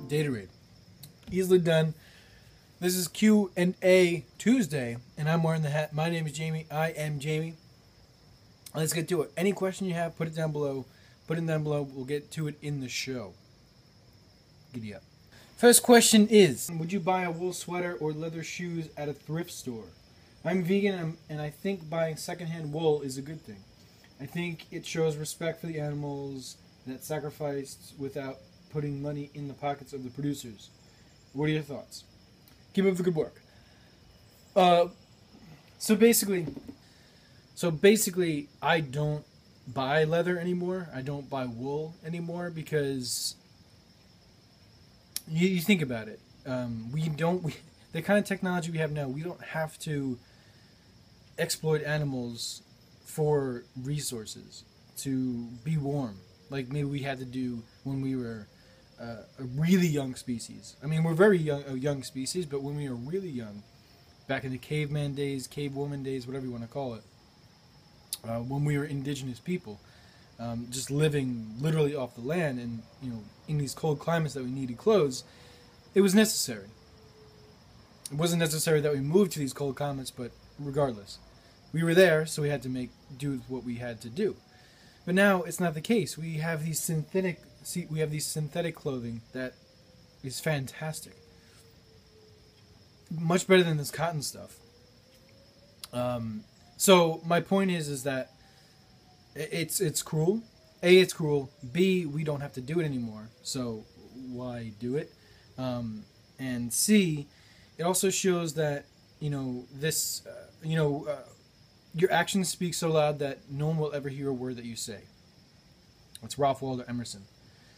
Gatorade. Easily done. This is Q&A Tuesday, and I'm wearing the hat. My name is Jamie. I am Jamie. Let's get to it. Any question you have, put it down below. Put it down below. We'll get to it in the show. Giddy up. First question is, would you buy a wool sweater or leather shoes at a thrift store? I'm vegan, and I think buying secondhand wool is a good thing. I think it shows respect for the animals that sacrificed without putting money in the pockets of the producers. What are your thoughts? Keep up the good work. So basically, I don't buy leather anymore. I don't buy wool anymore because you think about it. The kind of technology we have now, we don't have to exploit animals for resources to be warm, like maybe we had to do when we were a really young species. I mean, we're very young, a young species, but when we were really young, back in the caveman days, cavewoman days, whatever you want to call it, when we were indigenous people, just living literally off the land, and in these cold climates that we needed clothes, it was necessary. It wasn't necessary that we moved to these cold climates, but regardless, we were there, so we had to make do with what we had to do. But now it's not the case. We have these synthetic clothing that is fantastic, much better than this cotton stuff. So my point is that it's cruel. A, it's cruel. B, we don't have to do it anymore. So why do it? And C, it also shows that your actions speak so loud that no one will ever hear a word that you say. That's Ralph Waldo Emerson.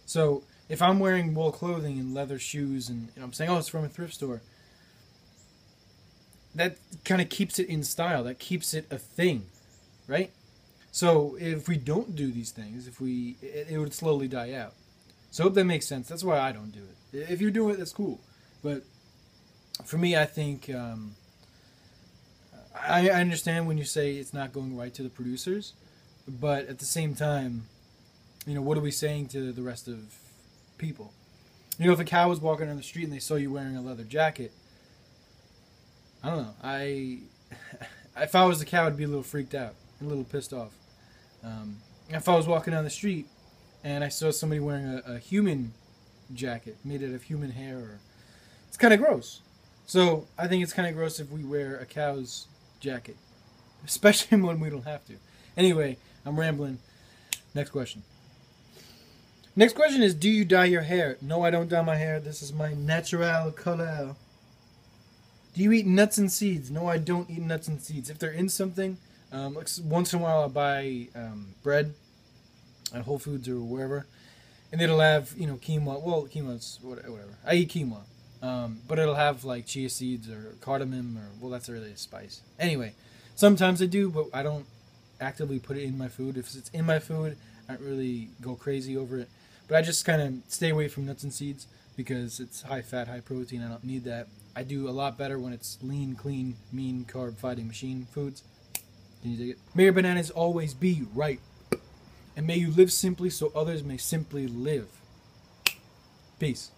So if I'm wearing wool clothing and leather shoes, and I'm saying, oh, it's from a thrift store, that kind of keeps it in style. That keeps it a thing, right? So if we don't do these things, it would slowly die out. So I hope that makes sense. That's why I don't do it. If you do it, that's cool. But for me, I think I understand when you say it's not going right to the producers, but at the same time, what are we saying to the rest of people? If a cow was walking down the street and they saw you wearing a leather jacket, I don't know. If I was the cow, I'd be a little freaked out, a little pissed off. If I was walking down the street and I saw somebody wearing a human jacket made out of human hair, it's kind of gross. So I think it's kind of gross if we wear a cow's jacket, especially when we don't have to. Anyway, I'm rambling. Next question. Next question is, do you dye your hair? No, I don't dye my hair. This is my natural color. Do you eat nuts and seeds? No, I don't eat nuts and seeds. If they're in something, like once in a while I'll buy bread at Whole Foods or wherever, and it'll have quinoa. Well, quinoa's whatever. I eat quinoa, but it'll have like chia seeds or cardamom, or that's really a spice. Anyway, sometimes I do, but I don't actively put it in my food. If it's in my food, I don't really go crazy over it. But I just kind of stay away from nuts and seeds because it's high fat, high protein. I don't need that. I do a lot better when it's lean, clean, mean, carb fighting machine foods. Can you dig it? May your bananas always be right. And may you live simply so others may simply live. Peace.